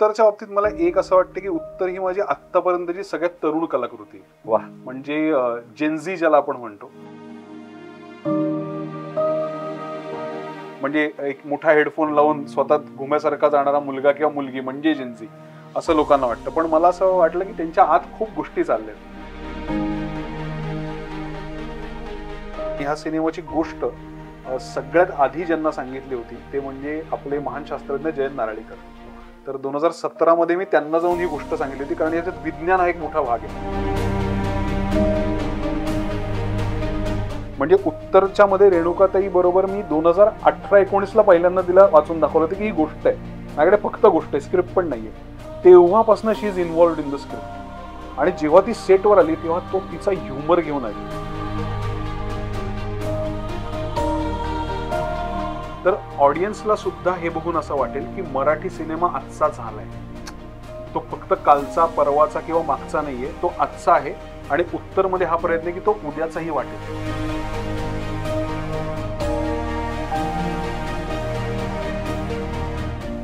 उत्तरच्या बाबतीत मला एक असं वाटतं की उत्तर ही माझी आत्तापर्यंतची सगळ्यात तरुण कलाकृती. वाह. म्हणजे जेनझी ज्याला आपण म्हणतो. म्हणजे एक मोठा हेडफोन लावून स्वतः घुम्यासारखा जाणारा मुलगा किंवा मुलगी म्हणजे जेनझी असं लोकांना वाटतं, पण मला असं वाटलं की त्यांच्या आत खूप गोष्टी चालल्या. ह्या सिनेमाची गोष्ट सगळ्यात आधी ज्यांना सांगितली होती ते म्हणजे आपले महान शास्त्रज्ञ जयंत नारळीकर. तर 2017 मध्ये मी त्यांना जाऊन ही गोष्ट सांगितली होती, कारण याच्यात विज्ञान हा एक मोठा भाग आहे. म्हणजे उत्तरच्या मध्ये रेणुकाताई बरोबर मी 2018-19 ला पहिल्यांदा तिला वाचून दाखवलं होतं की ही गोष्ट आहे, माझ्याकडे फक्त गोष्ट आहे, स्क्रिप्ट पण नाहीये. तेव्हापासून she is involved in the script. आणि जेव्हा ती सेटवर आली तेव्हा तो तिचा ह्युमर घेऊन आली. तर ऑडियन्सला सुद्धा हे बघून असं वाटेल की मराठी सिनेमा आजचा झालाय, तो फक्त कालचा परवाचा किंवा मागचा नाहीये, तो आजचा आहे. आणि उत्तरमध्ये हा प्रयत्न आहे की तो उद्याचाही वाटेल.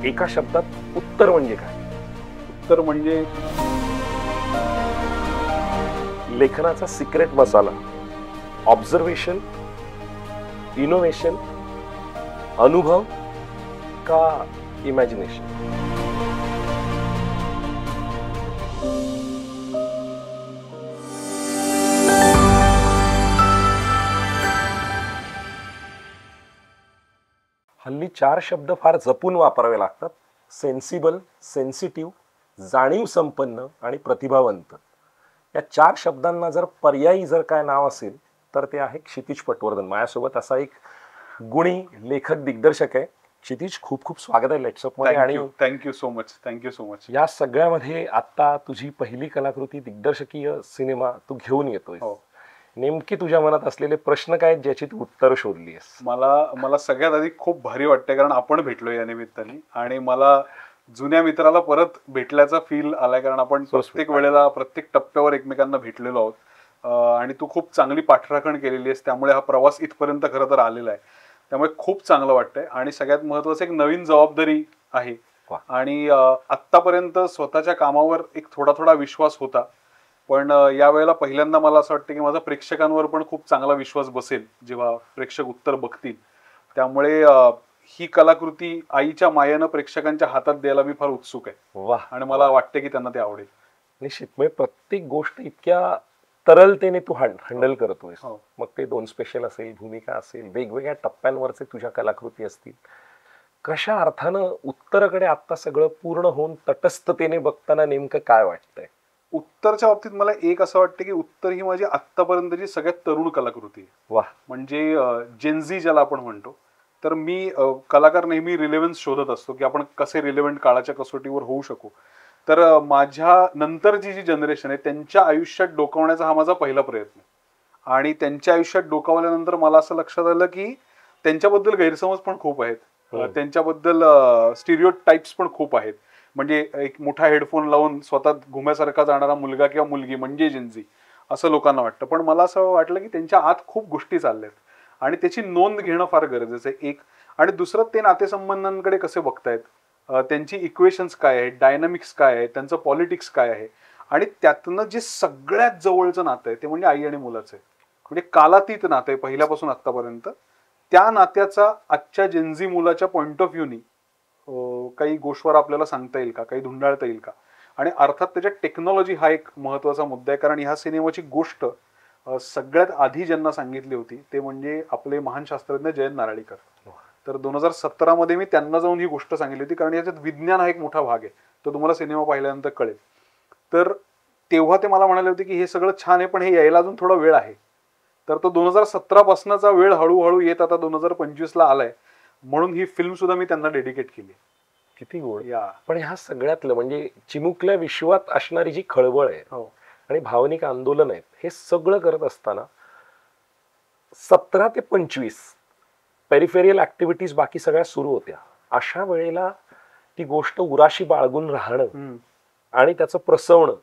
एका शब्दात उत्तर म्हणजे काय? उत्तर म्हणजे लेखनाचा सिक्रेट मसाला, ऑब्झर्वेशन, इनोव्हेशन, अनुभव का इमॅजिनेशन? हल्ली 4 शब्द फार जपून वापरावे लागतात: सेन्सिबल, सेन्सिटिव्ह, जाणीव संपन्न आणि प्रतिभावंत. या 4 शब्दांना जर पर्यायी काय नाव असेल तर ते आहे क्षितिज पटवर्धन. माझ्यासोबत असा एक गुणी लेखक दिग्दर्शक आहे. क्षितिज, खूप खूप स्वागत आहे लेट्सअप मध्ये. आणि thank you so much. Thank you so much. या सगळ्यामध्ये आता तुझी पहिली कलाकृती, दिग्दर्शकीय सिनेमा तू घेऊन येतोय. नेमकी तुझ्या मनात असलेले प्रश्न काय ज्याची तू उत्तर शोधलीस? मला सगळ्यात आधी खूप भारी वाटतंय, कारण आपण भेटलोय या निमित्ताने आणि मला जुन्या मित्राला परत भेटल्याचा फील आलाय, कारण आपण प्रत्येक वेळेला प्रत्येक टप्प्यावर एकमेकांना भेटलेलो आहोत. आणि तू खूप चांगली पाठराखण केलेली आहेस, त्यामुळे हा प्रवास इथपर्यंत खरं तर आलेला आहे. त्यामुळे खूप चांगलं वाटतंय. आणि सगळ्यात महत्वाचं एक नवीन जबाबदारी आहे. आणि आत्तापर्यंत स्वतःच्या कामावर एक थोडा थोडा विश्वास होता, पण यावेळेला पहिल्यांदा मला असं वाटतं की माझा प्रेक्षकांवर पण खूप चांगला विश्वास बसेल जेव्हा प्रेक्षक उत्तर बघतील. त्यामुळे ही कलाकृती आईच्या मायेनं प्रेक्षकांच्या हातात द्यायला मी फार उत्सुक आहे. वाह. आणि मला वाटतं की त्यांना ते आवडेल. निश्चित. म्हणजे प्रत्येक गोष्ट इतक्या तरलतेने तू हँडल करतोय. मग ते 2 स्पेशल असेल, भूमिका असेल, वेगवेगळ्या टप्प्यांवरचे तुझ्या कलाकृती असतील. कशा अर्थानं उत्तराकडे आता सगळं पूर्ण होऊन तटस्थतेने बघताना नेमकं काय वाटतंय? उत्तरच्या बाबतीत मला एक असं वाटतं की उत्तर ही माझी आत्तापर्यंतची सगळ्यात तरुण कलाकृती आहे. वाह. म्हणजे जेनझी ज्याला आपण म्हणतो. तर मी कलाकार नेहमी रिलेव्हन्स शोधत असतो की आपण कसे रिलेव्हंट काळाच्या कसोटीवर होऊ शकू. तर माझ्या नंतरची जी जनरेशन आहे त्यांच्या आयुष्यात डोकावण्याचा हा माझा पहिला प्रयत्न आहे. आणि त्यांच्या आयुष्यात डोकावल्यानंतर मला असं लक्षात आलं की त्यांच्याबद्दल गैरसमज पण खूप आहेत, त्यांच्याबद्दल स्टिरियोटाइप्स पण खूप आहेत. म्हणजे एक मोठा हेडफोन लावून स्वतः घुम्यासारखा जाणारा मुलगा किंवा मुलगी म्हणजे जेनझी असं लोकांना वाटतं, पण मला असं वाटलं की त्यांच्या आत खूप गोष्टी चालल्यात आणि त्याची नोंद घेणं फार गरजेचं आहे. एक. आणि दुसरं, ते नातेसंबंधांकडे कसे बघतायत, त्यांची इक्वेशन्स काय आहेत, डायनामिक्स काय आहे, त्यांचं पॉलिटिक्स काय आहे. आणि त्यातनं जे सगळ्यात जवळचं नातं आहे ते म्हणजे आई आणि मुलाचं आहे. म्हणजे कालातीत नातं आहे पहिल्यापासून आत्तापर्यंत. त्या नात्याचा आजच्या जेनझी मुलाच्या पॉइंट ऑफ व्ह्यूनी काही गोष्टीवर आपल्याला सांगता येईल का, काही धुंडाळता येईल का. आणि अर्थात त्याच्यात टेक्नॉलॉजी हा एक महत्वाचा मुद्दा आहे, कारण ह्या सिनेमाची गोष्ट सगळ्यात आधी ज्यांना सांगितली होती ते म्हणजे आपले महान शास्त्रज्ञ जयंत नारळीकर. तर 2017 मध्ये मी त्यांना जाऊन ही गोष्ट सांगितली होती, कारण याच्यात विज्ञान हा एक मोठा भाग आहे, तो तुम्हाला सिनेमा पाहिल्यानंतर कळेल. तर तेव्हा ते मला म्हणाले होते की हे सगळं छान आहे, पण हे यायला अजून थोडा वेळ आहे. तर तो 2017 पासूनचा वेळ हळूहळू येत आता 2025 ला आलाय, म्हणून ही फिल्म सुद्धा मी त्यांना डेडिकेट केली. किती गोड. पण ह्या सगळ्यातलं म्हणजे चिमुकल्या विश्वात असणारी जी खळबळ आहे आणि भावनिक आंदोलन आहेत, हे सगळं करत असताना 17 ते 25 पेरिफेरियल ऍक्टिव्हिटीज बाकी सगळ्या सुरू होत्या. अशा वेळेला ती गोष्ट उराशी बाळगून राहणं आणि त्याचं प्रसवणं,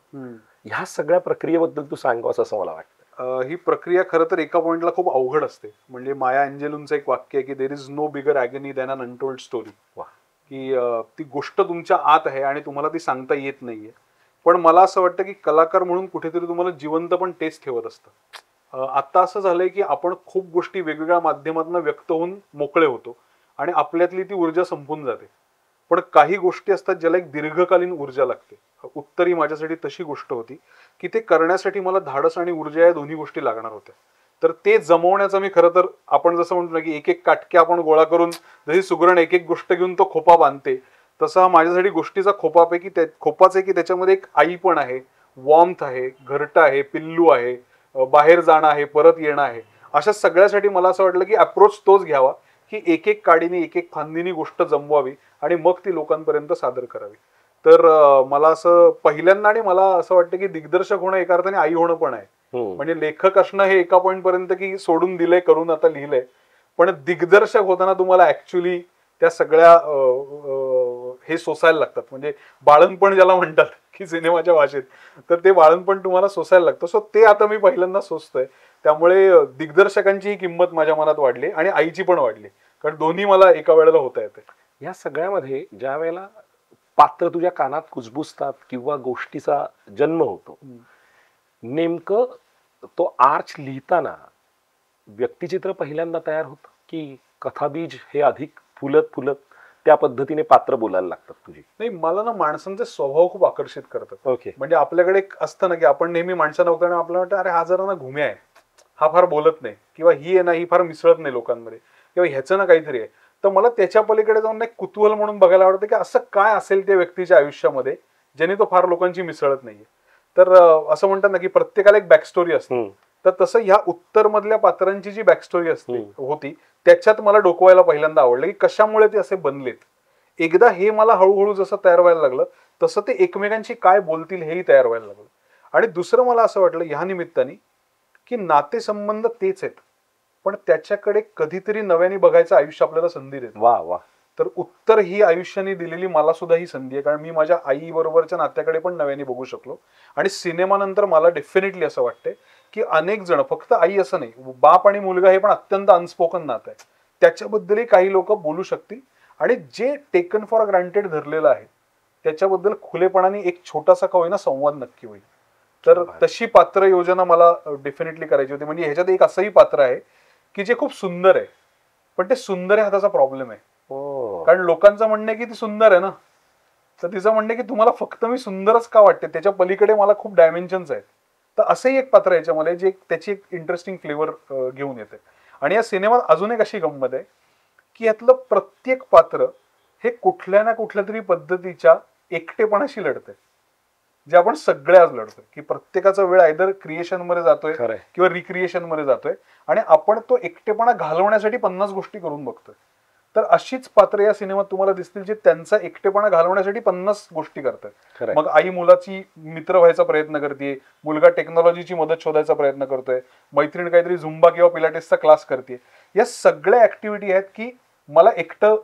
ह्या सगळ्या प्रक्रियेबद्दल तू सांगावस असं मला वाटतं. ही प्रक्रिया खरं तर एका पॉइंटला खूप अवघड असते. म्हणजे माया अँजेलूंचं एक वाक्य आहे की there is no bigger agony than an untold story. की ती गोष्ट तुमच्या आत आहे आणि तुम्हाला ती सांगता येत नाहीये. पण मला असं वाटतं की कलाकार म्हणून कुठेतरी तुम्हाला जिवंत पण तेच ठेवत असतं. आता असं झालंय की आपण खूप गोष्टी वेगवेगळ्या माध्यमातून व्यक्त होऊन मोकळे होतो आणि आपल्यातली ती ऊर्जा संपून जाते. पण काही गोष्टी असतात ज्याला एक दीर्घकालीन ऊर्जा लागते. उत्तरी माझ्यासाठी तशी गोष्ट होती की ते करण्यासाठी मला धाडस आणि ऊर्जा या दोन्ही गोष्टी लागणार होत्या. तर ते जमवण्याचा मी खरं तर, आपण जसं म्हणतो ना की एक एक काटके आपण गोळा करून, जशी सुगरण एक एक गोष्ट घेऊन तो खोपा बांधते, तसा माझ्यासाठी गोष्टीचा खोपापैकी खोपाच आहे की त्याच्यामध्ये एक आई पण आहे, वॉर्मथ आहे, घरटं आहे, पिल्लू आहे, बाहेर जाणं आहे, परत येणं आहे. अशा सगळ्यासाठी मला असं वाटलं की अप्रोच तोच घ्यावा की एक एक काडीने एक एक फांदीनी गोष्ट जमवावी आणि मग ती लोकांपर्यंत सादर करावी. तर मला असं पहिल्यांदा, आणि मला असं वाटतं की दिग्दर्शक होणं एका अर्थाने आई होणं पण आहे. म्हणजे लेखक असणं हे एका पॉईंट पर्यंत की सोडून दिलंय, करून आता लिहिलंय, पण दिग्दर्शक होताना तुम्हाला ऍक्च्युली त्या सगळ्या हे सोसायला लागतात. म्हणजे बाळणपण ज्याला म्हणतात की सिनेमाच्या भाषेत, तर ते बाळणपण तुम्हाला सोसायला लागतं. सो ते आता मी पहिल्यांदा सोसतोय. त्यामुळे दिग्दर्शकांचीही किंमत माझ्या मनात वाढली आणि आईची पण वाढली, कारण दोन्ही मला एका वेळेला होता येते. या सगळ्यामध्ये ज्या वेळेला पात्र तुझ्या कानात कुजबुजतात किंवा गोष्टीचा जन्म होतो, नेमकं तो आर्च लिहिताना व्यक्तिचित्र पहिल्यांदा तयार होतं की कथाबीज हे अधिक फुलत फुलत त्या पद्धतीने पात्र बोलायला लागतात तुझी? नाही, मला ना माणसांचे स्वभाव खूप आकर्षित करतात. ओके. म्हणजे आपल्याकडे एक असतं ना की आपण नेहमी माणसांना बघताना आपल्याला वाटतं अरे हा जरा ना घुम्या आहे, हा फार बोलत नाही, किंवा ही आहे ना ही फार मिसळत नाही लोकांमध्ये, किंवा ह्याचं ना काहीतरी आहे. तर मला त्याच्या पलीकडे जाऊन एक कुतूहल म्हणून बघायला आवडतं की असं काय असेल त्या व्यक्तीच्या आयुष्यामध्ये ज्याने तो फार लोकांची मिसळत नाहीये. तर असं म्हणतात ना की प्रत्येकाला एक बॅकस्टोरी असते. तर तसं ह्या उत्तर मधल्या पात्रांची जी बॅकस्टोरी असते होती, त्याच्यात मला डोकवायला पहिल्यांदा आवडलं की कशामुळे ते असे बनलेत. एकदा हे मला हळूहळू जसं तयार व्हायला लागलं तसं ते एकमेकांशी काय बोलतील हेही तयार व्हायला लागलं. आणि दुसरं मला असं वाटलं ह्या निमित्ताने की नातेसंबंध तेच आहेत, पण त्याच्याकडे कधीतरी नव्याने बघायचं आयुष्य आपल्याला संधी देतं. वा वा. तर उत्तर ही आयुष्याने दिलेली मला सुद्धा ही संधी आहे, कारण मी माझ्या आई बरोबरच्या नात्याकडे पण नव्याने बघू शकलो. आणि सिनेमानंतर मला डेफिनेटली असं वाटतंय की अनेक जण, फक्त आई असं नाही, बाप आणि मुलगा हे पण अत्यंत अनस्पोकन नातं आहे, त्याच्याबद्दलही काही लोक बोलू शकतील. आणि जे टेकन फॉर ग्रांटेड धरलेलं आहे त्याच्याबद्दल खुलेपणाने एक छोटासा का होईना संवाद नक्की होईल. तर तशी पात्र योजना मला डेफिनेटली करायची होती. म्हणजे ह्याच्यात एक असंही पात्र आहे की जे खूप सुंदर आहे, पण ते सुंदर आहे हाताचा प्रॉब्लेम आहे. कारण लोकांचं म्हणणं आहे की ती सुंदर आहे ना, तर तिचं म्हणणं आहे की तुम्हाला फक्त मी सुंदरच का वाटते, त्याच्या पलीकडे मला खूप डायमेन्शन्स आहेत. तर असंही एक पात्र याच्यामध्ये जे त्याची एक इंटरेस्टिंग फ्लेवर घेऊन येते. आणि या सिनेमात अजून एक अशी गंमत आहे की यातलं प्रत्येक पात्र हे कुठल्या ना कुठल्या तरी पद्धतीच्या एकटेपणाशी लढतंय, जे आपण सगळे आज लढतोय. की प्रत्येकाचा वेळ आयदर क्रिएशन मध्ये जातोय किंवा रिक्रिएशन मध्ये जातोय, आणि आपण तो एकटेपणा घालवण्यासाठी 50 गोष्टी करून बघतोय. तर अशीच पात्र या सिनेमात तुम्हाला दिसतील जे त्यांचा एकटेपणा घालवण्यासाठी 50 गोष्टी करतात. मग आई मुलाची मित्र व्हायचा प्रयत्न करते, मुलगा टेक्नॉलॉजीची मदत शोधायचा प्रयत्न करतोय, मैत्रीण काहीतरी झुंबा किंवा पिलाटेसचा क्लास करते. या सगळ्या ऍक्टिव्हिटी आहेत की मला एकटं,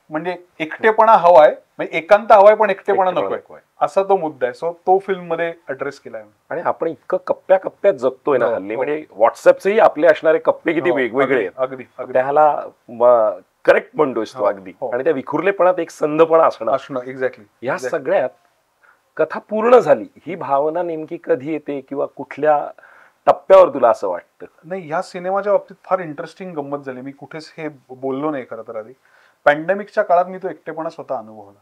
म्हणजे एकटेपणा हवाय, म्हणजे एकांत हवाय पण एकटेपणा नकोय, असा तो मुद्दा आहे. सो तो फिल्म मध्ये अड्रेस केलाय. आणि आपण इतकं कप्प्या कप्प्यात जगतोय ना हल्ली, म्हणजे व्हॉट्सअपचेही आपले असणारे कप्पे किती वेगवेगळे आहेत. अगदी त्याला करेक्ट म्हणतोयस तो अगदी. आणि त्या विखुरलेपणात एक संधपणा असणं. एक्झॅक्टली. या सगळ्यात कथा पूर्ण झाली ही भावना नेमकी कधी येते किंवा कुठल्या टप्प्यावर तुला असं वाटतं? नाही, ह्या सिनेमाच्या बाबतीत फार इंटरेस्टिंग गंमत झाली. मी कुठेच हे बोललो नाही खरं तर आधी. पॅन्डेमिकच्या काळात मी तो एकटेपणा स्वतः अनुभवला.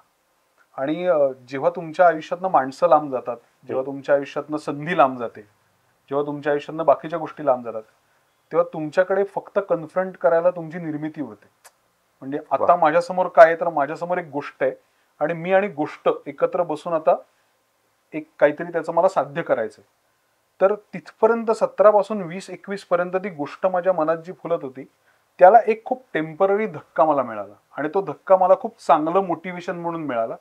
आणि जेव्हा तुमच्या आयुष्यातनं माणसं लांब जातात, जेव्हा तुमच्या आयुष्यातनं संधी लांब जाते, जेव्हा तुमच्या आयुष्यातनं बाकीच्या गोष्टी लांब जातात, तेव्हा तुमच्याकडे फक्त कन्फ्रंट करायला तुमची निर्मिती होते. म्हणजे आता माझ्यासमोर काय आहे, तर माझ्यासमोर एक गोष्ट आहे आणि मी आणि गोष्ट एकत्र बसून आता एक काहीतरी त्याचं मला साध्य करायचंय. तर तिथपर्यंत 17 पासून 20-21 पर्यंत ती गोष्ट माझ्या मनात जी फुलत होती, त्याला एक खूप टेम्पररी धक्का मला मिळाला. आणि तो धक्का मला खूप चांगलं मोटिवेशन म्हणून मिळाला.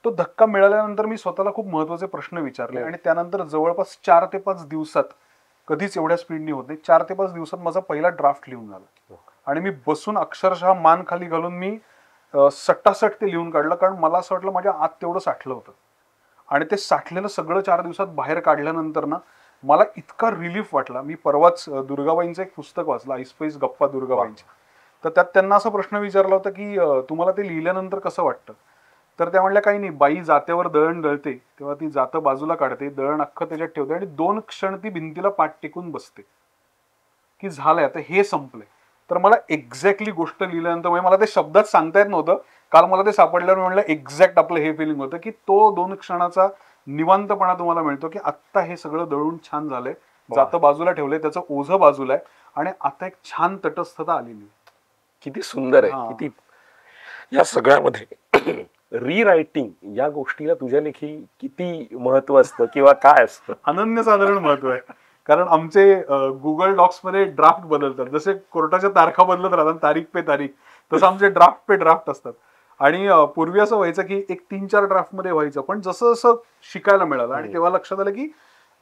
तो धक्का मिळाल्यानंतर मी स्वतःला खूप महत्वाचे प्रश्न विचारले. आणि त्यानंतर जवळपास 4 ते 5 दिवसात, कधीच एवढ्या स्पीडनी होत नाही, 4 ते 5 दिवसात माझा पहिला ड्राफ्ट लिहून झाला. आणि मी बसून अक्षरशः मान खाली घालून मी सटासट ते लिहून काढलं, कारण मला असं वाटलं माझ्या आत तेवढं साठलं होतं. आणि ते साठलेलं सगळं 4 दिवसात बाहेर काढल्यानंतर ना मला इतका रिलीफ वाटला. मी परवाच दुर्गाबाईंचं एक पुस्तक वाचलं, ऐसपैस गप्पा दुर्गाबाईंची. तर त्यात त्यांना असा प्रश्न विचारला होता की तुम्हाला ते लिहिल्यानंतर कसं वाटतं. तर त्या म्हणल्या काही नाही, बाई जात्यावर दळण दळते तेव्हा ती जातं बाजूला काढते, दळण अख्खं त्याच्यात ठेवते आणि 2 क्षण ती भिंतीला पाठ टेकून बसते की झालंय आता हे संपलंय. तर मला एक्झॅक्टली गोष्ट लिहिल्यानंतर म्हणजे मला ते शब्दात सांगता येत नव्हतं. काल मला ते सापडल्यावर म्हणलं एक्झॅक्ट आपलं हे फिलिंग होतं की तो 2 क्षणाचा निवांतपणा तुम्हाला मिळतो की आत्ता हे सगळं दळून छान झालंय, जातं बाजूला ठेवलंय, त्याचं ओझं बाजूला आहे आणि आता एक छान तटस्थता आलेली आहे. किती सुंदर आहे. हा. किती या सगळ्यामध्ये रीरायटिंग या गोष्टीला तुझ्या लेखी किती महत्व असतं किंवा काय असतं? अनन्यसाधारण महत्व आहे. कारण आमचे गुगल डॉक्स मध्ये ड्राफ्ट बदलतात. जसे कोर्टाच्या तारखा बदलत राहतात तारीख पे तारीख, तसं आमचे ड्राफ्ट पे ड्राफ्ट असतात. आणि पूर्वी असं व्हायचं की एक 3-4 ड्राफ्ट मध्ये व्हायचं, पण जसं जसं शिकायला मिळालं आणि तेव्हा लक्षात आलं की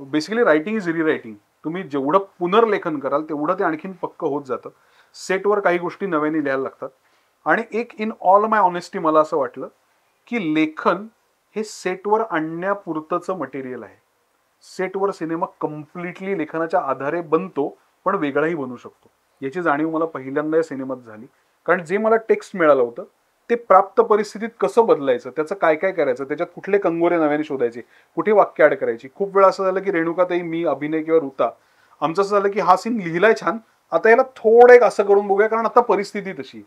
बेसिकली रायटिंग इज रिरायटिंग. तुम्ही जेवढं पुनर्लेखन कराल तेवढं ते आणखीन पक्क होत जातं. सेटवर काही गोष्टी नव्याने लिहायला लागतात. आणि एक इन ऑल माय ऑनेस्टी मला असं वाटलं की लेखन हे सेटवर आणण्यापुरतंच मटेरियल आहे. सेटवर सिनेमा कम्प्लिटली लेखनाच्या आधारे बनतो, पण वेगळाही बनू शकतो. याची जाणीव मला पहिल्यांदा या सिनेमात झाली. कारण जे मला टेक्स्ट मिळालं होतं ते प्राप्त परिस्थितीत कसं बदलायचं, त्याचं काय काय करायचं, त्याच्यात कुठले कंगोरे नव्याने शोधायचे, कुठे वाक्य ऍड करायची. खूप वेळा असं झालं की रेणुकाताई, मी, अभिनय किंवा ऋता आमचं असं झालं की हा सीन लिहिलाय छान, आता याला थोडं एक असं करून बघूया कारण आता परिस्थिती तशी.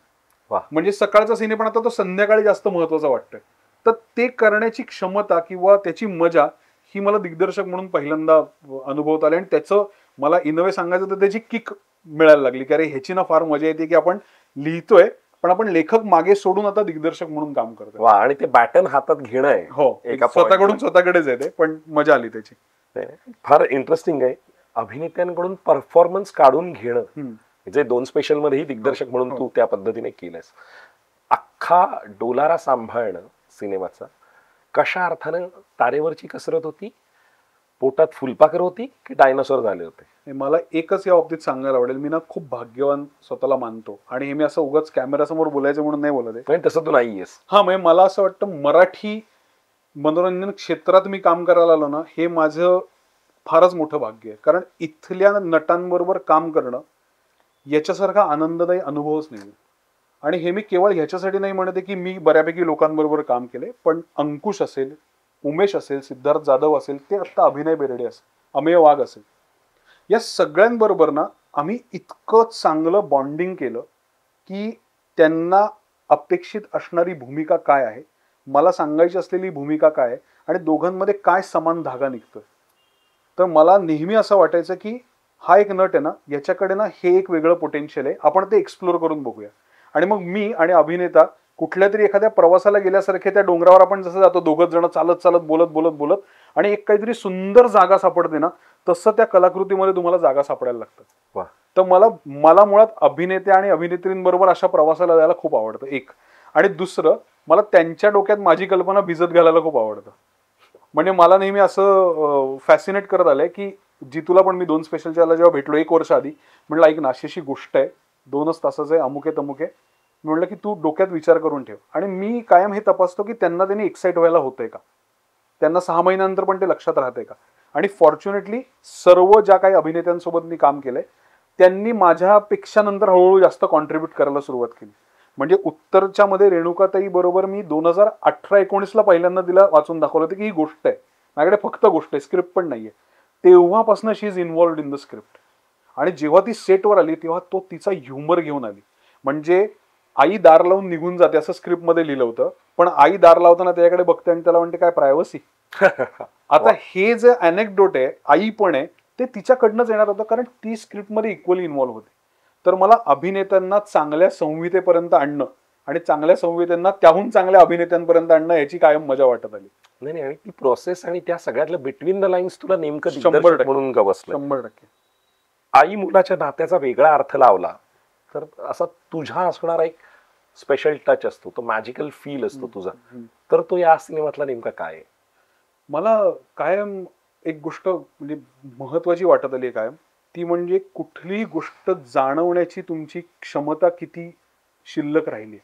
म्हणजे सकाळचा सिने पण आता तो संध्याकाळी जास्त महत्वाचा वाटतोय. तर ते करण्याची क्षमता किंवा त्याची मजा ही मला दिग्दर्शक म्हणून पहिल्यांदा अनुभवता आली. आणि त्याचं मला इन वे सांगायचं तर त्याची किक मिळायला लागली की अरे ह्याची ना फार मजा येते की आपण लिहितोय पण आपण लेखक मागे सोडून आता दिग्दर्शक म्हणून काम करतोय. वा, आणि ते बॅटन हातात घेणं आहे. हो, स्वतःकडून स्वतःकडेच येते, पण मजा आली त्याची. फार इंटरेस्टिंग आहे. अभिनेत्यांकडून परफॉर्मन्स काढून घेणं, जे 2 स्पेशल मध्येही दिग्दर्शक म्हणून तू त्या पद्धतीने केलंस. अख्खा डोलारा सांभाळणं सिनेमाचा कशा अर्थानं तारेवरची कसरत होती? पोटात फुलपाखर होती की डायनासोर झाले होते? मला एकच या बाबतीत सांगायला आवडेल, मी ना खूप भाग्यवान स्वतःला मानतो. आणि हे मी असं उगाच कॅमेरासमोर बोलायचं म्हणून नाही बोलत आहे. तसं तू नाहीयेस. हा, म्हणजे मला असं वाटतं मराठी मनोरंजन क्षेत्रात मी काम करायला आलो ना, हे माझं फारच मोठं भाग्य आहे. कारण इथल्या नटांबरोबर काम करणं याच्यासारखा आनंददायी अनुभवच नाही. आणि हे मी केवळ ह्याच्यासाठी नाही म्हणते की मी बऱ्यापैकी लोकांबरोबर काम केले, पण अंकुश असेल, उमेश असेल, सिद्धार्थ जाधव असेल, ते आता अभिनय बेर्डे असेल, अमेय वाघ असेल, या सगळ्यांबरोबर ना आम्ही इतकं चांगलं बॉन्डिंग केलं की त्यांना अपेक्षित असणारी भूमिका काय आहे, मला सांगायची असलेली भूमिका काय आहे आणि दोघांमध्ये काय समान धागा निघतोय. तर मला नेहमी असं वाटायचं की हा एक नट आहे ना, याच्याकडे ना हे एक वेगळं पोटेन्शियल आहे, आपण ते एक्सप्लोर करून बघूया. आणि मग मी आणि अभिनेता कुठल्या तरी एखाद्या प्रवासाला गेल्यासारखे त्या डोंगरावर आपण जसं जातो दोघंच जण चालत चालत बोलत बोलत बोलत, आणि एक काहीतरी सुंदर जागा सापडते ना, तसं त्या कलाकृतीमध्ये तुम्हाला जागा सापडायला लागतात. तर मला मुळात अभिनेते आणि अभिनेत्रींबरोबर अशा प्रवासाला जायला खूप आवडतं, एक. आणि दुसरं, मला त्यांच्या डोक्यात माझी कल्पना भिजत घालायला खूप आवडतं. म्हणजे मला नेहमी असं फॅसिनेट करत आलंय की जितूला पण मी 2 स्पेशलच्या जेव्हा भेटलो 1 वर्ष आधी, म्हटलं ऐक ना, अशी गोष्ट आहे, 2च तासाचं आहे, अमुके तमुके. म्हटलं की तू डोक्यात विचार करून ठेव. आणि मी कायम हे तपासतो की त्यांनी एक्साइट व्हायला होतंय का, त्यांना 6 महिन्यानंतर पण ते लक्षात राहतंय का. आणि फॉर्च्युनेटली सर्व ज्या काही अभिनेत्यांसोबत मी काम केलंय त्यांनी माझ्यापेक्षा नंतर हळूहळू जास्त कॉन्ट्रीब्यूट करायला सुरुवात केली. म्हणजे उत्तरच्या मध्ये रेणुकाताई बरोबर मी 2018-19 पहिल्यांदा तिला वाचून दाखवलं होतं की ही गोष्ट आहे, माझ्याकडे फक्त गोष्ट आहे, स्क्रिप्ट पण नाहीये. तेव्हापासून she is involved in the script. आणि जेव्हा ती सेटवर आली तेव्हा तो तिचा ह्युमर घेऊन आली. म्हणजे आई दार लावून निघून जाते असं स्क्रिप्टमध्ये लिहिलं होतं, पण आई दार लावताना त्याच्याकडे बघते आणि त्याला म्हणते काय प्रायव्हसी. आता हे जे अनेक्डोट आहे, आई पण आहे, ते तिच्याकडनंच येणार होतं कारण ती स्क्रिप्टमध्ये इक्वली इन्व्हॉल्व्ह होती. तर मला अभिनेत्यांना चांगल्या संहितेपर्यंत आणणं आणि चांगल्या संहितेंना त्याहून चांगल्या अभिनेत्यांपर्यंत आणणं याची कायम मजा वाटत आली. नाही, आणि ती प्रोसेस आणि त्या सगळ्यातलं बिटवीन द लाईन्स तुला नेमकं 100% म्हणून गवसलं. 100%. आई मुलाच्या नात्याचा वेगळा अर्थ लावला तर असा तुझा असणारा एक स्पेशल टच असतो, तो मॅजिकल फील असतो तुझा. तर तो या सिनेमातला नेमका काय आहे? मला कायम एक गोष्ट म्हणजे महत्वाची वाटत आली कायम, ती म्हणजे कुठलीही गोष्ट जाणवण्याची तुमची क्षमता किती शिल्लक राहिली.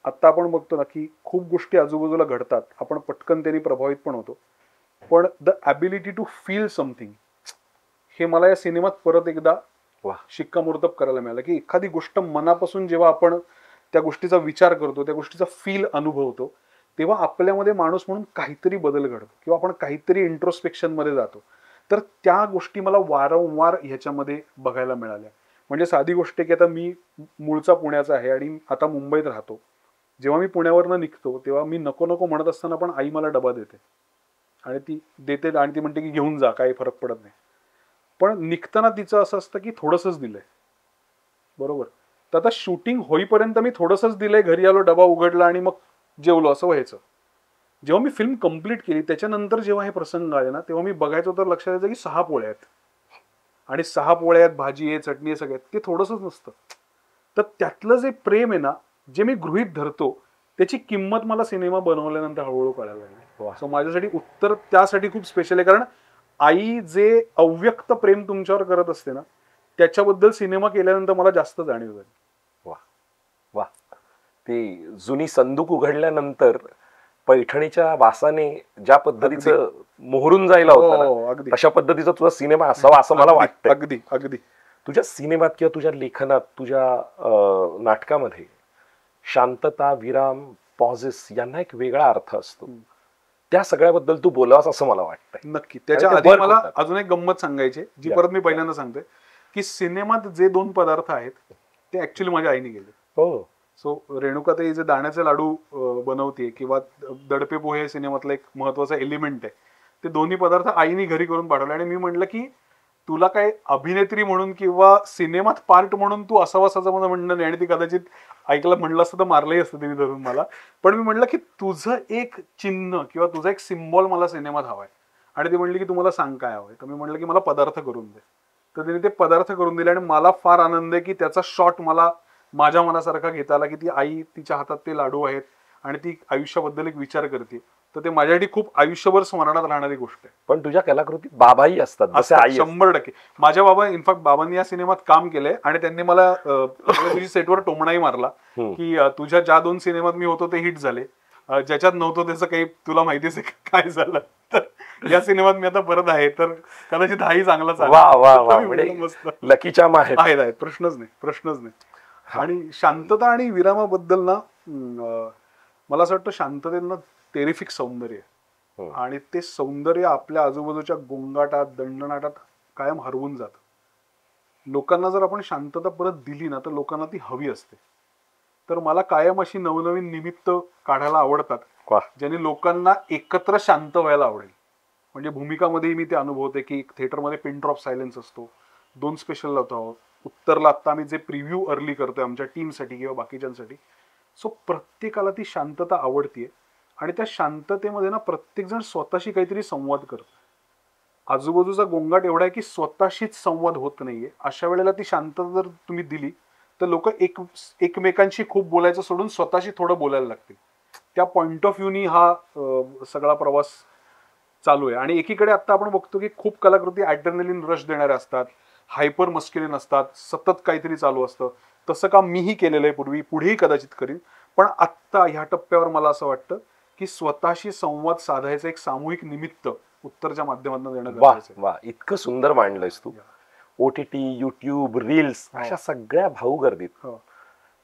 आता आपण बघतो ना की खूप गोष्टी आजूबाजूला घडतात, आपण पटकन त्यांनी प्रभावित पण होतो, पण the ability to feel something हे मला या सिनेमात परत एकदा वा. शिक्कामोर्तब करायला मिळालं की एखादी गोष्ट मनापासून जेव्हा आपण त्या गोष्टीचा विचार करतो, त्या गोष्टीचा फील अनुभवतो, तेव्हा आपल्यामध्ये माणूस म्हणून काहीतरी बदल घडतो किंवा आपण काहीतरी इंट्रोस्पेक्शन मध्ये जातो. तर त्या गोष्टी मला वारंवार ह्याच्यामध्ये बघायला मिळाल्या. म्हणजे साधी गोष्ट आहे की आता मी मूळचा पुण्याचा आहे आणि आता मुंबईत राहतो. जेव्हा मी पुण्यावरनं निघतो तेव्हा मी नको नको म्हणत असताना पण आई मला डबा देते आणि ती देते आणि ती म्हणते की घेऊन जा, काही फरक पडत नाही. पण निघताना तिचं असं असतं की थोडंसंच दिलंय, बरोबर. तर आता शूटिंग होईपर्यंत मी थोडंसंच दिलंय, घरी आलो, डबा उघडला आणि मग जेवलो, असं व्हायचं. जेव्हा मी फिल्म कंप्लीट केली त्याच्यानंतर जेव्हा हे प्रसंग आले ना, तेव्हा मी बघायचो तर लक्षात यायचं की 6 पोळ्या आहेत आणि 6 पोळ्या आहेत, भाजी आहे, चटणी आहे, सगळ्यात ते थोडंसंच नसतं. तर त्यातलं जे प्रेम आहे ना, जे मी गृहीत धरतो, त्याची किंमत मला सिनेमा बनवल्यानंतर हळूहळू कळायला लागली. वा. सो माझ्यासाठी उत्तर त्यासाठी खूप स्पेशल आहे, कारण आई जे अव्यक्त प्रेम तुमच्यावर करत असते ना, त्याच्याबद्दल सिनेमा केल्यानंतर मला जास्त जाणीव झाली. वा वा. ती जुनी संदूक उघडल्यानंतर पैठणीच्या वासाने ज्या पद्धतीचं मोहरून जायला होतं हो, ना, अगदी तशा पद्धतीचा तुझा सिनेमा असावा असं मला वाटतं. अगदी अगदी. तुझ्या सिनेमात किंवा तुझ्या लेखनात, तुझ्या नाटकामध्ये शांतता, विराम, पॉझेस यांना एक वेगळा अर्थ असतो. त्या सगळ्याबद्दल तू बोलावास असं मला वाटतंय. नक्की. त्याच्या आणि ते आधी work मला होतात. अजून एक गंमत सांगायची, जी या, परत मी या. पहिल्यांदा सांगतोय, की सिनेमात जे 2 पदार्थ आहेत ते ऍक्च्युली माझ्या आईने केले. हो. सो रेणुकाताई जे दाण्याचे लाडू बनवते किंवा दडपे पोहे सिनेमातला एक महत्वाचा एलिमेंट आहे, ते दोन्ही पदार्थ आईने घरी करून पाठवले. आणि मी म्हटलं की तुला काय अभिनेत्री म्हणून किंवा सिनेमात पार्ट म्हणून तू असावं असं माझं म्हणणं नाही, आणि ती कदाचित ऐकलं म्हणलं असतं तर मारलंही असतं तिने धरून मला. पण मी म्हटलं की तुझं एक चिन्ह किंवा तुझा एक सिम्बॉल मला सिनेमात हवाय. आणि ती म्हणली की तुम्हाला सांग काय हवंय. तर मी म्हटलं की मला पदार्थ करून दे. तर तिने ते पदार्थ करून दिले आणि मला फार आनंद आहे की त्याचा शॉट मला माझ्या मनासारखा घेता आला, की ती आई, तिच्या हातात ते लाडू आहेत आणि ती आयुष्याबद्दल एक विचार करते. तर ते माझ्यासाठी खूप आयुष्यभर स्मरणात राहणारी गोष्ट आहे. पण तुझ्या कलाकृतीत बाबाही असतात, जसे आई असतात. 100%. माझ्या बाबा, इनफॅक्ट बाबांनी या सिनेमात काम केलंय आणि त्यांनी मला तुझी सेटवर टोमणाही मारला की तुझ्या ज्या 2 सिनेमात मी होतो ते हिट झाले, ज्याच्यात नव्हतो त्याचं काही तुला माहितीच आहे काय झालं. तर या सिनेमात मी आता परत आहे, तर कदाचित हाही चांगला वा वा वा. मी म्हणजे म्हटलं मस्त. लकी चार्म आहेत. आहेत, प्रश्नच नाही, प्रश्नच नाही. आणि शांतता आणि विरामाबद्दल ना, मला असं वाटतं शांततेत ना टेरिफिक सौंदर्य आहे आणि ते सौंदर्य आपल्या आजूबाजूच्या गोंगाटात, दंडनाटात कायम हरवून जातं. लोकांना जर आपण शांतता परत दिली ना, तर लोकांना ती हवी असते. तर मला कायम अशी नवनवीन निमित्त काढायला आवडतात, वा. ज्याने लोकांना एकत्र शांत व्हायला आवडेल. म्हणजे भूमिकामध्ये मी ते अनुभवते की थिएटरमध्ये पिन ड्रॉप सायलेन्स असतो. 2 स्पेशल लावतो. उत्तरला आत्ता आम्ही जे प्रिव्ह्यू अर्ली करतोय आमच्या टीमसाठी किंवा बाकीच्यांसाठी. सो प्रत्येकाला ती शांतता आवडतीये आणि त्या शांततेमध्ये ना प्रत्येक जण स्वतःशी काहीतरी संवाद करतो. आजूबाजूचा गोंगाट एवढा आहे की स्वतःशीच संवाद होत नाहीये. अशा वेळेला ती शांतता जर तुम्ही दिली तर लोक एकमेकांशी खूप बोलायचं सोडून स्वतःशी थोडं बोलायला लागतील. त्या पॉइंट ऑफ व्ह्यूनी हा सगळा प्रवास चालू आहे. आणि एकीकडे आता आपण बघतो की खूप कलाकृती ॲड्रेनलिन रश देणाऱ्या असतात, हायपर मस्क्युलिन असतात, सतत काहीतरी चालू असतं. तसं काम मीही केलेलं आहे पूर्वी, पुढेही कदाचित करीन. पण आत्ता ह्या टप्प्यावर मला असं वाटतं की स्वतःशी संवाद साधायचं एक सामूहिक निमित्त उत्तरच्या माध्यमातून देणं वा गरजेचं आहे. वा. इतकं सुंदर मांडलंयस तू. OTT, युट्यूब, रील्स अशा सगळ्या भाऊ गर्दीत हो.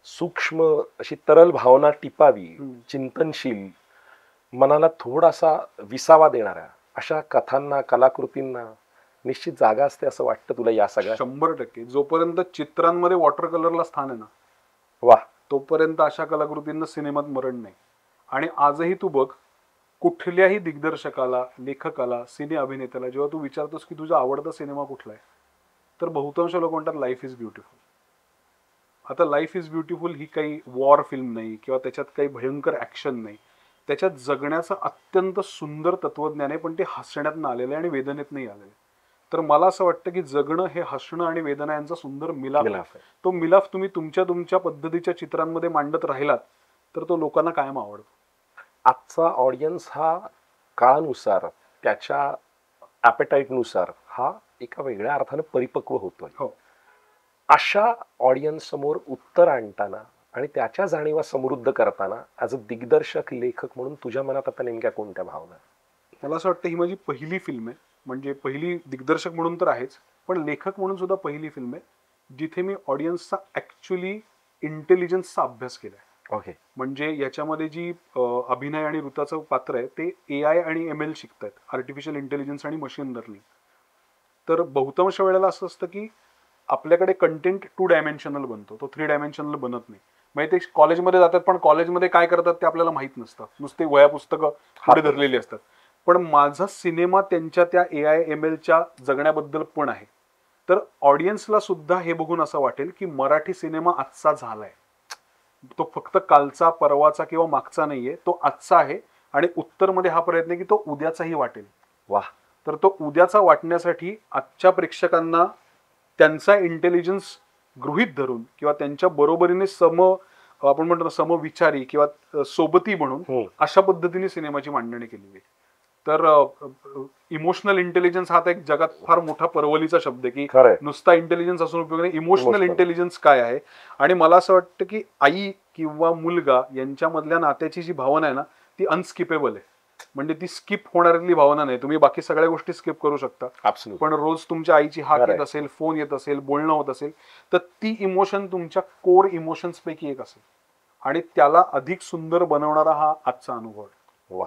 सूक्ष्म अशी तरल भावना टिपावी, चिंतनशील, मनाला थोडासा विसावा देणाऱ्या अशा कथांना, कलाकृतींना निश्चित जागा असते असं वाटतं तुला या सगळ्या? 100%. जोपर्यंत चित्रांमध्ये वॉटर कलरला स्थान आहे ना, वा. तोपर्यंत अशा कलाकृतींना सिनेमात मरण नाही. आणि आजही तू बघ, कुठल्याही दिग्दर्शकाला, लेखकाला, सिने अभिनेत्याला जेव्हा तू विचारतोस की तुझा आवडता सिनेमा कुठला आहे, तर बहुतांश लोक म्हणतात लाईफ इज ब्युटिफुल. आता लाईफ इज ब्युटिफुल ही काही वॉर फिल्म नाही किंवा त्याच्यात काही भयंकर ऍक्शन नाही. त्याच्यात जगण्याचं अत्यंत सुंदर तत्वज्ञान आहे, पण ते हसण्यातनं आलेलं आहे आणि वेदनेतनंही आलेलं आहे. तर मला असं वाटतं की जगणं हे हसणं आणि वेदना यांचा सुंदर मिलाफ आहे. तो मिलाफ तुम्ही तुमच्या तुमच्या पद्धतीच्या चित्रांमध्ये मांडत राहिलात तर तो लोकांना कायम आवडतो. आजचा ऑडियन्स हा काळानुसार, त्याच्या ॲपेटाईटनुसार हा एका वेगळ्या अर्थाने परिपक्व होतोय. हो. अशा ऑडियन्स समोर उत्तर आणताना आणि त्याच्या जाणीवा समृद्ध करताना ॲज अ दिग्दर्शक, लेखक म्हणून तुझ्या मनात आता नेमक्या कोणत्या भावना? मला असं वाटतं ही माझी पहिली फिल्म आहे. म्हणजे पहिली दिग्दर्शक म्हणून तर आहेच, पण लेखक म्हणून सुद्धा पहिली फिल्म आहे. जिथे मी ऑडियन्सचा ऍक्च्युली इंटेलिजन्सचा अभ्यास केलाय. ओके. म्हणजे याच्यामध्ये जी अभिनय आणि ऋताचं पात्र आहे ते AI आणि ML शिकतात, आर्टिफिशियल इंटेलिजन्स आणि मशीन लर्निंग. तर बहुतांश वेळेला असं असतं की आपल्याकडे कंटेंट 2 डायमेन्शनल बनतो, तो 3 डायमेन्शनल बनत नाही. म्हणजे ते कॉलेजमध्ये जातात पण कॉलेजमध्ये काय करतात ते आपल्याला माहित नसतं, नुसते वह्या पुस्तकं पुढे धरलेली असतात. पण माझा सिनेमा त्यांच्या त्या AI MLच्या जगण्याबद्दल पण आहे. तर ऑडियन्सला सुद्धा हे बघून असं वाटेल की मराठी सिनेमा आजचा झालाय, तो फक्त कालचा परवाचा किंवा मागचा नाहीये, तो आजचा आहे. आणि उत्तरमध्ये हा प्रयत्न आहे की तो उद्याचाही वाटेल. वा. तर तो उद्याचा वाटण्यासाठी आजच्या प्रेक्षकांना त्यांचा इंटेलिजन्स गृहीत धरून किंवा त्यांच्या बरोबरीने आपण म्हणतो ना समविचारी किंवा सोबती म्हणून अशा पद्धतीने सिनेमाची मांडणी केलेली आहे. तर इमोशनल इंटेलिजन्स हा एक जगात फार मोठा परवलीचा शब्द आहे की नुसता इंटेलिजन्स असून उपयोग नाही. इमोशनल इंटेलिजन्स काय आहे? आणि मला असं वाटतं की आई किंवा मुलगा यांच्यामधल्या नात्याची जी भावना आहे ना ती अनस्किपेबल आहे. म्हणजे ती स्किप होणारी भावना नाही. तुम्ही बाकी सगळ्या गोष्टी स्किप करू शकता, पण रोज तुमच्या आईची हाक येत असेल, फोन येत असेल, बोलणं होत असेल तर ती इमोशन तुमच्या कोर इमोशन्स पैकी एक असेल आणि त्याला अधिक सुंदर बनवणारा हा आजचा अनुभव आहे. वा.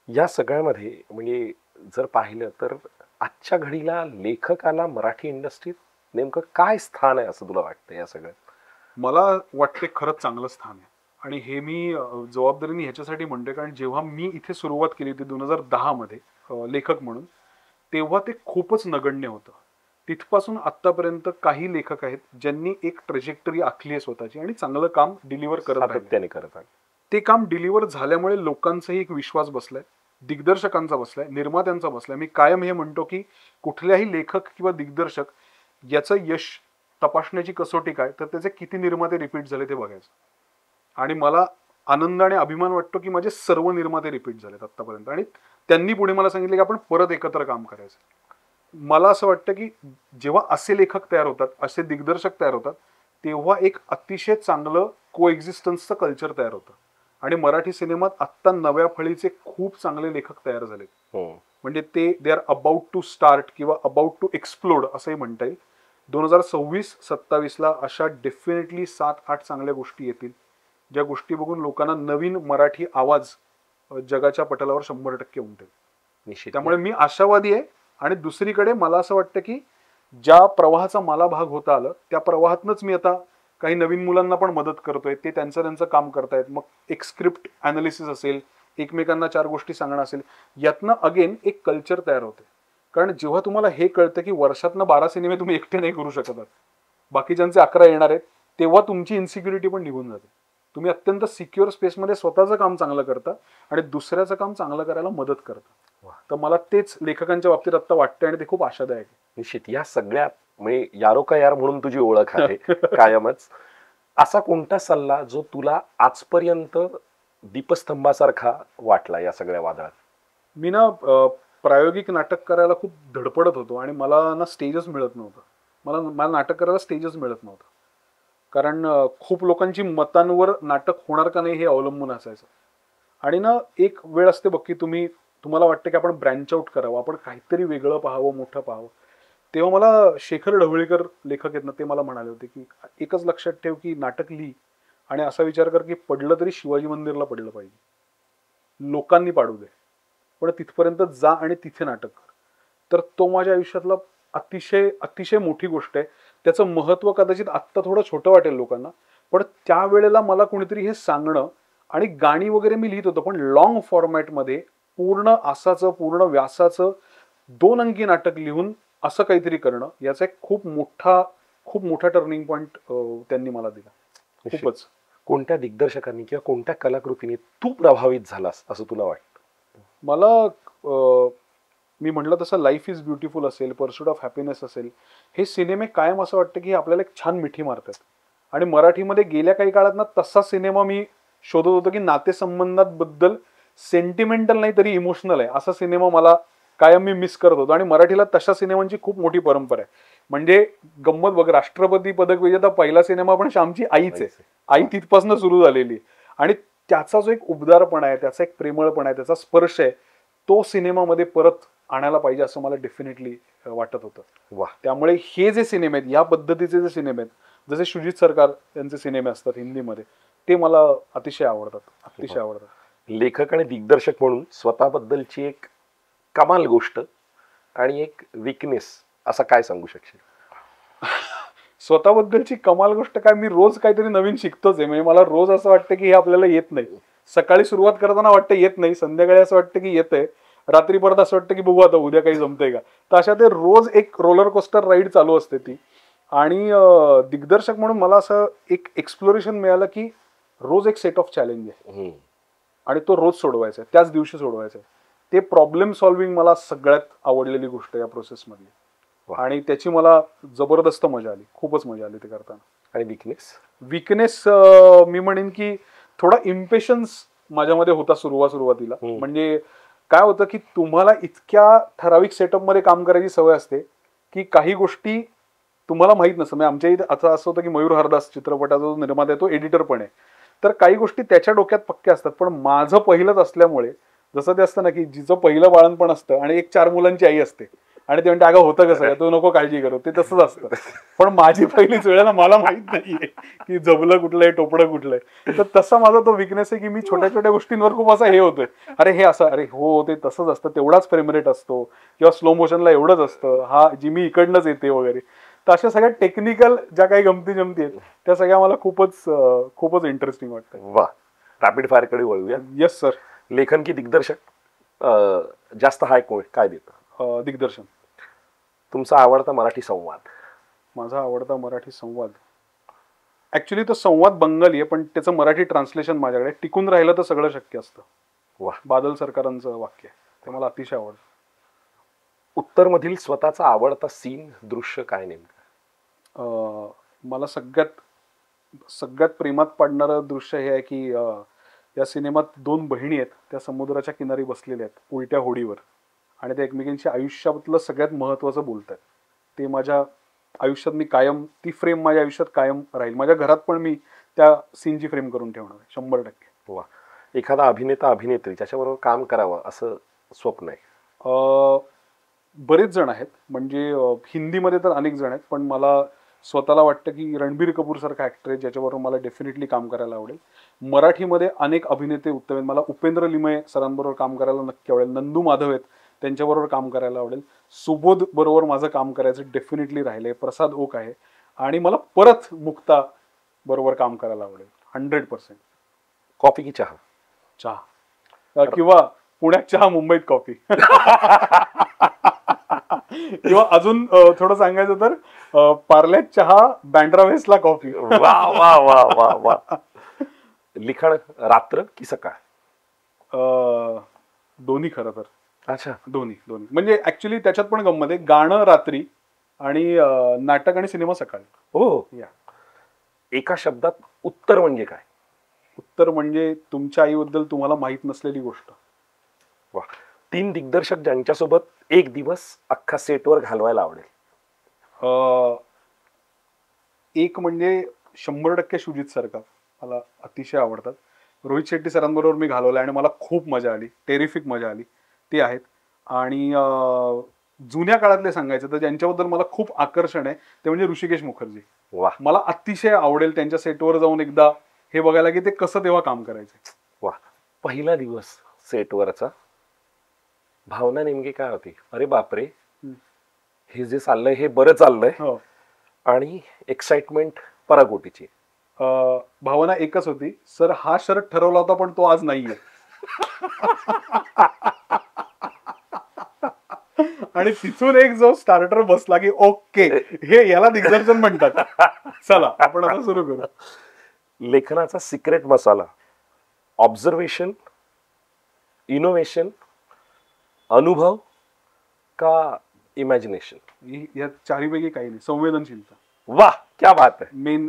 या सगळ्यामध्ये म्हणजे जर पाहिलं तर आजच्या घडीला लेखकाला मराठी इंडस्ट्रीत नेमकं काय स्थान आहे असं तुला वाटतं? या सगळ्यात मला वाटते खरंच चांगलं स्थान आहे. आणि हे मी जबाबदारीने ह्याच्यासाठी म्हणतोय कारण जेव्हा मी इथे सुरुवात केली होती 2010 मध्ये लेखक म्हणून, तेव्हा ते खूपच नगण्य होतं. तिथपासून आतापर्यंत काही लेखक आहेत ज्यांनी एक ट्रेजेक्टरी आखली आहे स्वतःची आणि चांगलं काम डिलिव्हर करत आहेत. ते काम डिलिव्हर झाल्यामुळे लोकांचाही एक विश्वास बसलाय, दिग्दर्शकांचा बसलाय, निर्मात्यांचा बसलाय. मी कायम हे म्हणतो की कुठल्याही लेखक किंवा दिग्दर्शक याचं यश तपासण्याची कसोटी काय तर त्याचे किती निर्माते रिपीट झाले ते बघायचं. आणि मला आनंद आणि अभिमान वाटतो की माझे सर्व निर्माते रिपीट झालेत आतापर्यंत आणि त्यांनी पुढे मला सांगितले की आपण परत एकत्र काम करायचं. मला असं वाटतं की जेव्हा असे लेखक तयार होतात, असे दिग्दर्शक तयार होतात, तेव्हा एक अतिशय चांगलं को एक्झिस्टन्सचं कल्चर तयार होतं. आणि मराठी सिनेमात आत्ता नव्या फळीचे खूप चांगले लेखक तयार झालेत. म्हणजे they are about to start किंवा अबाउट टू एक्सप्लोड असंही म्हणता येईल. 2026-27 अशा डेफिनेटली 7-8 चांगल्या गोष्टी येतील, ज्या गोष्टी बघून लोकांना नवीन मराठी आवाज जगाच्या पटलावर 100% उमटेल. त्यामुळे मी आशावादी आहे. आणि दुसरीकडे मला असं वाटतं की ज्या प्रवाहाचा मला भाग होता आलं त्या प्रवाहातनच मी आता काही नवीन मुलांना पण मदत करतोय. ते त्यांचं काम करतायत. मग एक स्क्रिप्ट अनालिसिस असेल, एकमेकांना 4 गोष्टी सांगणं असेल, यातनं अगेन एक कल्चर तयार होते. कारण जेव्हा तुम्हाला हे कळतं की वर्षातनं 12 सिनेमे तुम्ही एकटे नाही करू शकत, बाकीच्यांचे 11 येणार आहेत, तेव्हा तुमची इन्सिक्युरिटी पण निघून जाते. तुम्ही अत्यंत सिक्युअर स्पेसमध्ये स्वतःचं काम चांगलं करता आणि दुसऱ्याचं काम चांगलं करायला मदत करता. तर मला तेच लेखकांच्या बाबतीत आता वाटतंय आणि ते खूप आशादायक आहे. निश्चित. या सगळ्यात म्हणजे यारो का यार म्हणून तुझी ओळख आहे कायमच. असा कोणता सल्ला जो तुला आजपर्यंत दीपस्तंभासारखा वाटला या सगळ्या वादळात? मी ना प्रायोगिक नाटक करायला खूप धडपडत होतो आणि मला ना स्टेजच मिळत नव्हतं. मला नाटक करायला स्टेजच मिळत नव्हतं. कारण खूप लोकांची मतांवर नाटक होणार का नाही हे अवलंबून असायचं. आणि ना एक वेळ असते बघ की तुम्हाला वाटतं की आपण ब्रँच आउट करावं, आपण काहीतरी वेगळं पाहावं, मोठं पाहावं. तेव्हा मला शेखर ढवळीकर लेखक आहेत ना, ते मला म्हणाले होते की एकच लक्षात ठेव की नाटक लिही आणि असा विचार कर की पडलं तरी शिवाजी मंदिरला पडलं पाहिजे, लोकांनी पाडू दे, पण तिथपर्यंत जा आणि तिथे नाटक कर. तर तो माझ्या आयुष्यातला अतिशय अतिशय मोठी गोष्ट आहे. त्याचं महत्व कदाचित आत्ता थोडं छोटं वाटेल लोकांना, पण त्यावेळेला मला कोणीतरी हे सांगणं. आणि गाणी वगैरे मी लिहित होतो, पण लॉंग फॉर्मॅटमध्ये पूर्ण आसाचं पूर्ण व्यासाचं 2 अंकी नाटक लिहून असं काहीतरी करणं, याचा एक खूप मोठा टर्निंग पॉइंट त्यांनी मला दिला. खूपच. कोणत्या दिग्दर्शकांनी किंवा कोणत्या कलाकृतीने तू प्रभावित झालास असं तुला वाटतं? मला मी म्हटलं तसं लाईफ इज ब्युटिफुल असेल, पर्स्यूट ऑफ हॅपीनेस असेल, हे सिनेमे कायम असं वाटतं की आपल्याला एक छान मिठी मारतात. आणि मराठीमध्ये गेल्या काही काळात ना तसा सिनेमा मी शोधत होतो की नातेसंबंधांबद्दल सेंटिमेंटल नाही तरी इमोशनल आहे, असा सिनेमा मला कायम मी मिस करत होतो. आणि मराठीला तशा सिनेमांची खूप मोठी परंपरा आहे. म्हणजे गंमत बघ, राष्ट्रपती पदक विजेता पहिला सिनेमा पण श्यामची आईच आहे. आई तिथपासून सुरू झालेली. आणि त्याचा जो एक उबदारपणा आहे, त्याचा एक प्रेमळपणा आहे, त्याचा स्पर्श आहे, तो सिनेमामध्ये परत आणायला पाहिजे असं मला डेफिनेटली वाटत होतं. वा. त्यामुळे हे जे सिनेमे आहेत, या पद्धतीचे जे सिनेमे आहेत, जसे शुजित सरकार यांचे सिनेमे असतात हिंदीमध्ये, ते मला अतिशय आवडतात, अतिशय आवडतात. लेखक आणि दिग्दर्शक म्हणून स्वतःबद्दलची एक कमाल गोष्ट आणि एक विकनेस असं काय सांगू शकशील? स्वतःबद्दलची कमाल गोष्ट काय, मी रोज काहीतरी नवीन शिकतोच आहे. म्हणजे मला रोज असं वाटतं की हे आपल्याला येत नाही. सकाळी सुरुवात करताना वाटतं येत नाही, संध्याकाळी असं वाटतं की येतंय, रात्री परत असं वाटतं की बघू आता उद्या काही जमतंय का. तर अशा ते रोज एक रोलर कोस्टर राईड चालू असते ती. आणि दिग्दर्शक म्हणून मला असं एक एक्सप्लोरेशन मिळालं की रोज एक सेट ऑफ चॅलेंज आहे आणि तो रोज सोडवायचा आहे, त्याच दिवशी सोडवायचा आहे. ते प्रॉब्लेम सॉल्व्हिंग मला सगळ्यात आवडलेली गोष्ट या प्रोसेसमधली. आणि त्याची मला जबरदस्त मजा आली, खूपच मजा आली ते करताना. आणि विकनेस मी म्हणेन की थोडा इम्पेशन्स माझ्यामध्ये होता सुरुवातीला. म्हणजे काय होतं की तुम्हाला इतक्या ठराविक सेटअपमध्ये काम करायची सवय असते की काही गोष्टी तुम्हाला माहित नसतं. म्हणजे आमच्या इथे आता असं होतं की मयूर हरदास चित्रपटाचा जो निर्माता आहे तो एडिटर पण आहे, तर काही गोष्टी त्याच्या डोक्यात पक्क्या असतात. पण माझं पहिलंच असल्यामुळे जसं ते असतं ना की जिचं पहिलं बाळणपण असतं आणि एक 4 मुलांची आई असते आणि ते म्हणते अगं होतं कसं आहे, तू नको काळजी करू, ते तसंच असतं. पण माझी पहिलीच वेळ ना, मला माहित नाहीये की जबलं कुठलंय, टोपडं कुठलंय. तर तसा माझा तो विकनेस आहे की मी छोट्या छोट्या गोष्टींवर खूप असा हे होतोय, अरे हे असं, अरे हो ते तसंच असतं, तेवढाच फ्रेम रेट असतो किंवा स्लो मोशनला एवढंच असतं, हा जी मी इकडनंच येते वगैरे. तर अशा सगळ्या टेक्निकल ज्या काही गमती जमती आहेत त्या सगळ्या मला खूपच इंटरेस्टिंग वाटतं. वा. रॅपिड फायर कडे वळूया. Yes sir. लेखन की दिग्दर्शक, जास्त हाय काय देतं? दिग्दर्शन. तुमचा आवडता मराठी संवाद? माझा आवडता मराठी संवाद ऍक्च्युली तो संवाद बंगाली आहे, पण त्याचं मराठी ट्रान्सलेशन माझ्याकडे. टिकून राहिलं तर सगळं शक्य असतं. वा. बादल सरकारांचं वाक्य आहे, ते मला अतिशय आवडतं. उत्तर मधील स्वतःचा आवडता सीन, दृश्य काय नेमकं? मला सगळ्यात प्रेमात पाडणारं दृश्य हे आहे की या सिनेमात 2 बहिणी आहेत, त्या समुद्राच्या किनारी बसलेल्या आहेत उलट्या होडीवर आणि त्या एकमेकांशी आयुष्यातलं सगळ्यात महत्वाचं बोलतात. ते माझ्या आयुष्यात मी कायम, ती फ्रेम माझ्या आयुष्यात कायम राहील. माझ्या घरात पण मी त्या सीनची फ्रेम करून ठेवणार आहे 100%. वा. एखादा अभिनेता अभिनेत्री ज्याच्याबरोबर काम करावं असं स्वप्न आहे? बरेच जण आहेत, म्हणजे हिंदीमध्ये तर अनेक जण आहेत, पण मला स्वतःला वाटतं की रणबीर कपूर सारखा ऍक्टर आहे ज्याच्याबरोबर मला डेफिनेटली काम करायला आवडेल. मराठीमध्ये अनेक अभिनेते उत्तम आहेत, मला उपेंद्र लिमये सरांबरोबर काम करायला नक्की आवडेल. नंदू माधव आहेत, त्यांच्याबरोबर काम करायला आवडेल. सुबोध बरोबर माझं काम करायचं डेफिनेटली राहिलंय. प्रसाद ओक आहे आणि मला परत मुक्ता बरोबर काम करायला आवडेल 100%. कॉफी की चहा? चहा. किंवा पुण्यात चहा, मुंबईत कॉफी. किंवा अजून थोडं सांगायचं तर पार्ल्यात चहा, बँड्रा वेस्टला कॉफी. वा वा वा वा वा. लिखाण रात्र की सकाळ? दोन्ही खरं तर. अच्छा. दोन्ही. म्हणजे ऍक्च्युली त्याच्यात पण गंमत आहे, गाणं रात्री आणि नाटक आणि सिनेमा सकाळी. हो. या. एका शब्दात उत्तर म्हणजे काय? उत्तर म्हणजे तुमच्या आईबद्दल तुम्हाला माहित नसलेली गोष्ट. वा. 3 दिग्दर्शक ज्यांच्यासोबत एक दिवस अख्खा सेटवर घालवायला आवडेल? एक म्हणजे 100% शुजित सरकार, मला अतिशय आवडतात. रोहित शेट्टी सरांबरोबर मी घालवलं आणि मला खूप मजा आली, टेरिफिक मजा आली. ते आहेत. आणि जुन्या काळातले सांगायचं तर ज्यांच्याबद्दल मला खूप आकर्षण आहे ते म्हणजे ऋषिकेश मुखर्जी. वा. मला अतिशय आवडेल त्यांच्या सेटवर जाऊन एकदा हे बघायला की ते कसं तेव्हा काम करायचं. वा. पहिला दिवस सेटवरचा भावना नेमकी काय होती? अरे बापरे, हे जे चाललंय हे बरं चाललंय. हो. आणि एक्साइटमेंट पराकोटीची? भावना एकच होती, सर हा शर्ट ठरवला होता पण तो आज नाहीये. आणि तिथून एक जो स्टार्टर बसला की ओके, हे याला दिग्दर्शन म्हणतात, चला आपण आता सुरू करू. लेखनाचा सिक्रेट मसाला? ऑब्झर्वेशन, इनोव्हेशन, अनुभव का इमॅजिनेशन? या चारीपैकी काही नाही, संवेदनशीलता. वाह, क्या बात है.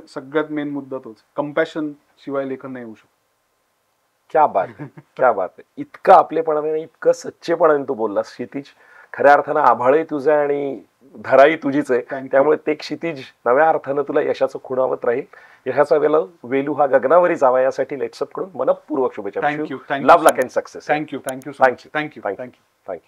सगळ्यात मेन मुद्दा तोच. कंपॅशन शिवाय लेखन नाही होऊ शकत. क्या बात है, क्या बात है. इतकं आपलेपणाने, इतकं सच्चेपणाने तू बोललास. क्षितिज, खऱ्या अर्थानं आभाळही तुझं आणि धराही तुझीच आहे. त्यामुळे ते क्षितिज नव्या अर्थानं तुला यशाचं खुणावत राहील. यशाचा वेलू हा गगनावरी जावा यासाठी लेट्सअप कडून मनपूर्वक शुभेच्छा. Thank you. Love luck and success. Thank you. Thank you.